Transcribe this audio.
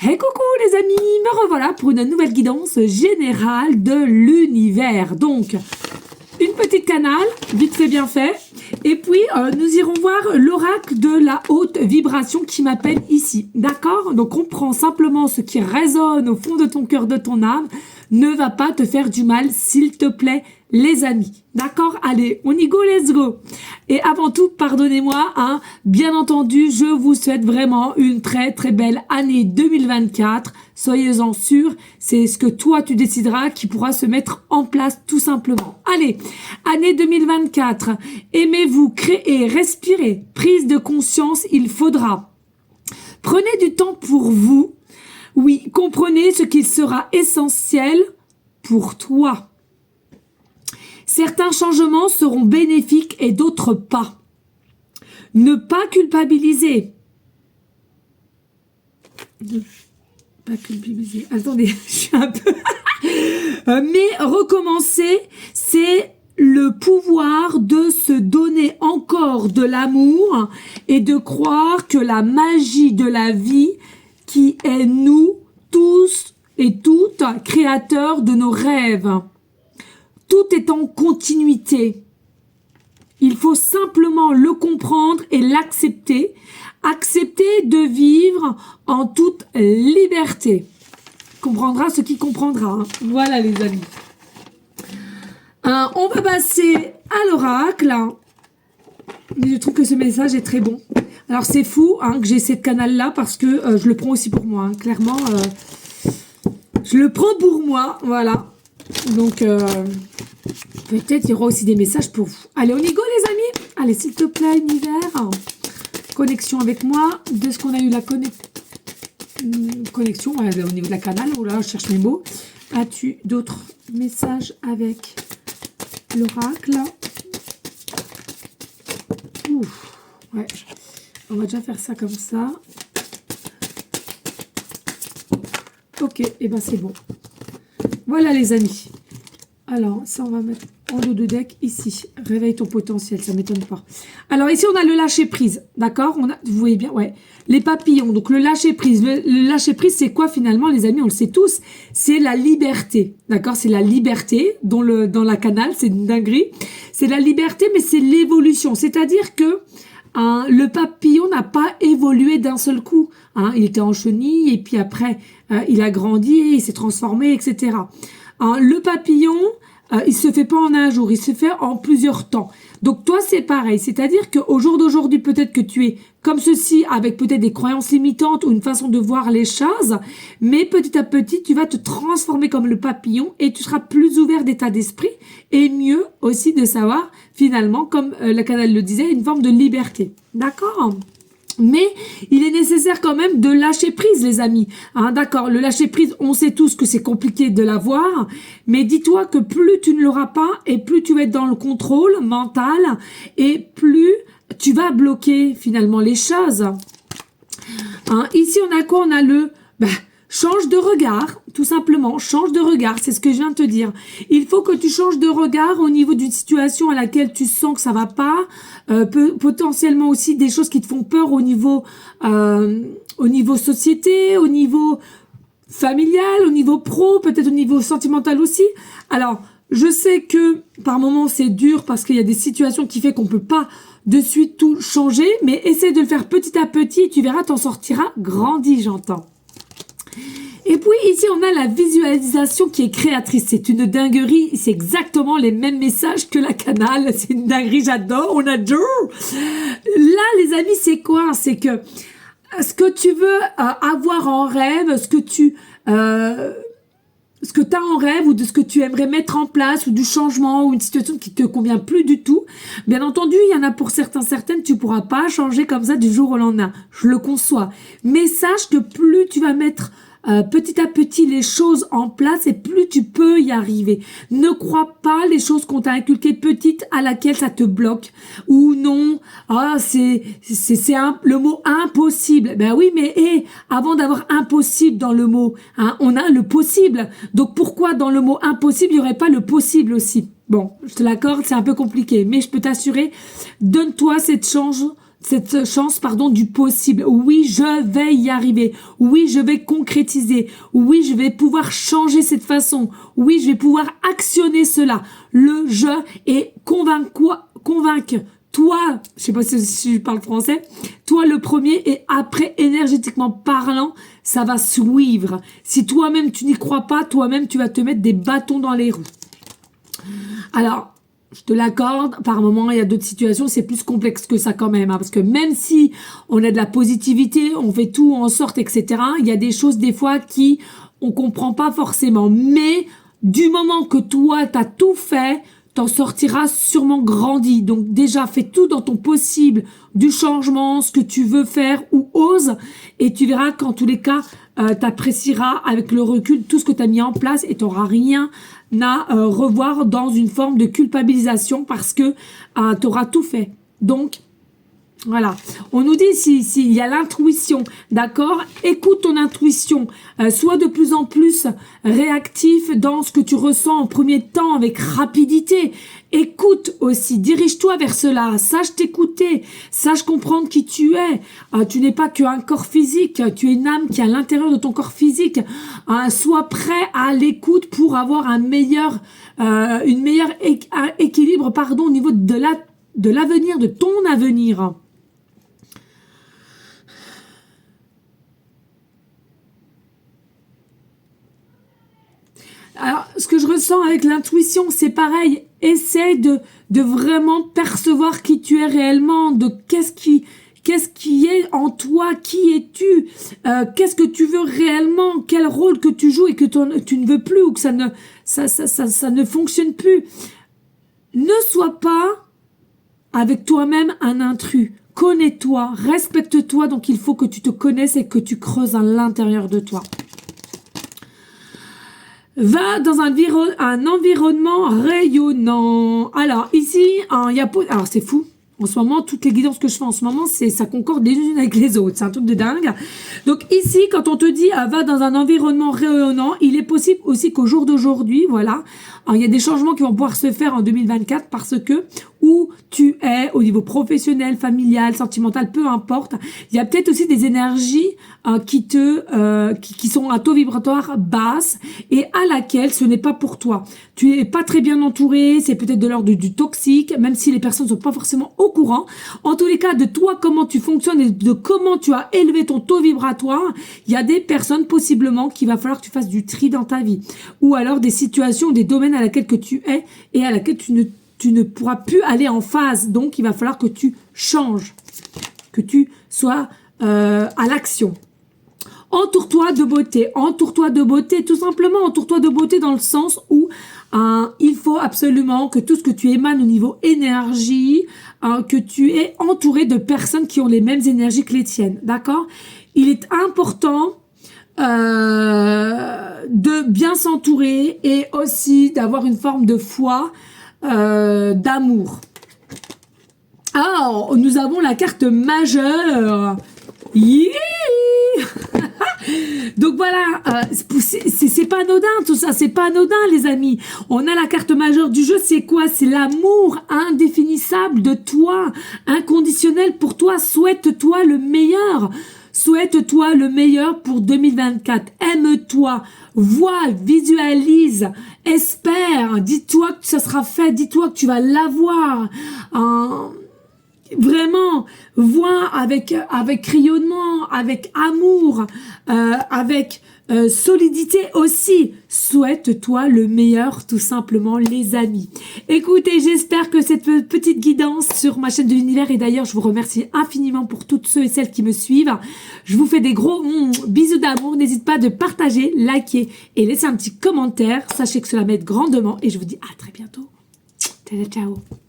Hey coucou les amis, me revoilà pour une nouvelle guidance générale de l'univers. Donc, une petite canale, vite fait bien fait. Et puis, nous irons voir l'oracle de la haute vibration qui m'appelle ici. D'accord? Donc, on prend simplement ce qui résonne au fond de ton cœur, de ton âme. Ne va pas te faire du mal, s'il te plaît, les amis. D'accord? Allez, on y go, let's go. Et avant tout, pardonnez-moi, hein, bien entendu, je vous souhaite vraiment une très très belle année 2024. Soyez-en sûrs, c'est ce que toi tu décideras qui pourra se mettre en place tout simplement. Allez, année 2024, aimez-vous, créez, respirez, prise de conscience, il faudra. Prenez du temps pour vous. Oui, comprenez ce qui sera essentiel pour toi. Certains changements seront bénéfiques et d'autres pas. Ne pas culpabiliser. Ne pas culpabiliser. Attendez, je suis un peu... Mais recommencer, c'est le pouvoir de se donner encore de l'amour et de croire que la magie de la vie qui est nous tous et toutes créateurs de nos rêves. Tout est en continuité. Il faut simplement le comprendre et l'accepter. Accepter de vivre en toute liberté. Comprendra ce qui comprendra. Hein. Voilà les amis. On va passer à l'oracle. Mais je trouve que ce message est très bon. Alors c'est fou hein, que j'ai cette canal-là parce que je le prends aussi pour moi. Hein. Clairement, je le prends pour moi. Voilà. Donc, peut-être il y aura aussi des messages pour vous. Allez, on y go les amis. Allez, s'il te plaît, univers. Connexion avec moi. De ce qu'on a eu la connexion au niveau de la canal. Oh là, je cherche mes mots. As-tu d'autres messages avec l'oracle? Ouf. Ouais. On va déjà faire ça comme ça. Ok, et ben c'est bon. Voilà les amis. Alors, ça on va mettre en dos de deck ici. Réveille ton potentiel, ça ne m'étonne pas. Alors ici on a le lâcher prise, d'accord? Vous voyez bien, ouais. Les papillons, donc le lâcher prise. Le lâcher prise c'est quoi finalement les amis? On le sait tous, c'est la liberté, d'accord? C'est la liberté dans la canale, c'est une dinguerie. C'est la liberté mais c'est l'évolution, c'est-à-dire que hein, le papillon n'a pas évolué d'un seul coup. Hein, il était en chenille et puis après, il a grandi, il s'est transformé, etc. Hein, le papillon, il se fait pas en un jour, il se fait en plusieurs temps. Donc toi, c'est pareil. C'est-à-dire qu'au jour d'aujourd'hui, peut-être que tu es comme ceci, avec peut-être des croyances limitantes ou une façon de voir les choses, mais petit à petit, tu vas te transformer comme le papillon et tu seras plus ouvert d'état d'esprit et mieux aussi de savoir, finalement, comme le canal le disait, une forme de liberté. D'accord ? Mais il est nécessaire quand même de lâcher prise, les amis. Hein, d'accord, le lâcher prise, on sait tous que c'est compliqué de l'avoir, mais dis-toi que plus tu ne l'auras pas et plus tu vas être dans le contrôle mental et plus tu vas bloquer finalement les choses. Hein, ici, on a quoi? On a le... change de regard, tout simplement, change de regard, c'est ce que je viens de te dire. Il faut que tu changes de regard au niveau d'une situation à laquelle tu sens que ça va pas, potentiellement aussi des choses qui te font peur au niveau société, au niveau familial, au niveau pro, peut-être au niveau sentimental aussi. Alors, je sais que par moments c'est dur parce qu'il y a des situations qui fait qu'on peut pas de suite tout changer, mais essaie de le faire petit à petit et tu verras, t'en sortiras grandi, j'entends. Et puis ici on a la visualisation qui est créatrice, c'est une dinguerie, c'est exactement les mêmes messages que la canale, c'est une dinguerie, j'adore, on adore. Là les amis c'est quoi? C'est que ce que tu veux avoir en rêve, ce que tu as en rêve ou de ce que tu aimerais mettre en place ou du changement ou une situation qui te convient plus du tout, bien entendu il y en a pour certaines tu pourras pas changer comme ça du jour au lendemain, je le conçois, mais sache que plus tu vas mettre petit à petit les choses en place et plus tu peux y arriver. Ne crois pas les choses qu'on t'a inculquées petites à laquelle ça te bloque ou non, c'est le mot impossible. Ben oui, mais avant d'avoir impossible dans le mot, hein, on a le possible. Donc pourquoi dans le mot impossible, il n'y aurait pas le possible aussi? Bon, je te l'accorde, c'est un peu compliqué, mais je peux t'assurer, donne-toi cette chance du possible. Oui, je vais y arriver. Oui, je vais concrétiser. Oui, je vais pouvoir changer cette façon. Oui, je vais pouvoir actionner cela. Le je est convaincre. Toi, je sais pas si je parle français, toi le premier et après énergétiquement parlant, ça va suivre. Si toi-même tu n'y crois pas, toi-même tu vas te mettre des bâtons dans les roues. Alors, je te l'accorde, par moment, il y a d'autres situations, c'est plus complexe que ça quand même. Hein, parce que même si on a de la positivité, on fait tout en sorte, etc., il y a des choses des fois qui on comprend pas forcément. Mais du moment que toi, tu as tout fait, t'en sortiras sûrement grandi. Donc déjà, fais tout dans ton possible du changement, ce que tu veux faire ou ose. Et tu verras qu'en tous les cas, t'apprécieras avec le recul tout ce que tu as mis en place et tu n'auras rien à revoir dans une forme de culpabilisation parce que tu auras tout fait. Donc, voilà. On nous dit s'il y a l'intuition, d'accord? Écoute ton intuition. Sois de plus en plus réactif dans ce que tu ressens en premier temps avec rapidité. Écoute aussi, dirige-toi vers cela. Sache t'écouter, sache comprendre qui tu es. Tu n'es pas qu'un corps physique, tu es une âme qui est à l'intérieur de ton corps physique. Sois prêt à l'écoute pour avoir un meilleur équilibre, au niveau de l'avenir, de ton avenir. Alors, ce que je ressens avec l'intuition, c'est pareil. Essaie de vraiment percevoir qui tu es réellement, de qu'est-ce qui est en toi, qui es-tu, qu'est-ce que tu veux réellement, quel rôle que tu joues et que tu ne veux plus ou que ça ne fonctionne plus. Ne sois pas avec toi-même un intrus. Connais-toi, respecte-toi, donc il faut que tu te connaisses et que tu creuses à l'intérieur de toi. Va dans un environnement rayonnant. Alors, ici, alors c'est fou. En ce moment, toutes les guidances que je fais en ce moment, ça concorde les unes avec les autres. C'est un truc de dingue. Donc ici, quand on te dit va dans un environnement rayonnant, il est possible aussi qu'au jour d'aujourd'hui, voilà, alors, il y a des changements qui vont pouvoir se faire en 2024 parce que où tu es au niveau professionnel, familial, sentimental, peu importe, il y a peut-être aussi des énergies qui sont à taux vibratoire basse et à laquelle ce n'est pas pour toi. Tu es pas très bien entouré, c'est peut-être de l'ordre du toxique, même si les personnes ne sont pas forcément au courant. En tous les cas, de toi, comment tu fonctionnes et de comment tu as élevé ton taux vibratoire, il y a des personnes possiblement qu'il va falloir que tu fasses du tri dans ta vie. Ou alors des situations, des domaines à laquelle que tu es et à laquelle tu ne pourras plus aller en phase. Donc, il va falloir que tu changes, que tu sois à l'action. Entoure-toi de beauté, tout simplement, entoure-toi de beauté dans le sens où il faut absolument que tout ce que tu émanes au niveau énergie, que tu es entouré de personnes qui ont les mêmes énergies que les tiennes, d'accord? Il est important de bien s'entourer et aussi d'avoir une forme de foi, d'amour. Alors, nous avons la carte majeure. Donc voilà, c'est pas anodin tout ça, c'est pas anodin les amis. On a la carte majeure du jeu, c'est quoi? C'est l'amour indéfinissable de toi, inconditionnel pour toi. Souhaite-toi le meilleur. Souhaite-toi le meilleur pour 2024. Aime-toi, vois, visualise, espère. Dis-toi que ça sera fait, dis-toi que tu vas l'avoir. Vraiment, vois avec rayonnement, avec amour, avec solidité aussi. Souhaite-toi le meilleur, tout simplement, les amis. Écoutez, j'espère que cette petite guidance sur ma chaîne de l'univers, et d'ailleurs, je vous remercie infiniment pour toutes ceux et celles qui me suivent. Je vous fais des gros bisous d'amour. N'hésite pas de partager, liker et laisser un petit commentaire. Sachez que cela m'aide grandement et je vous dis à très bientôt. Ciao, ciao.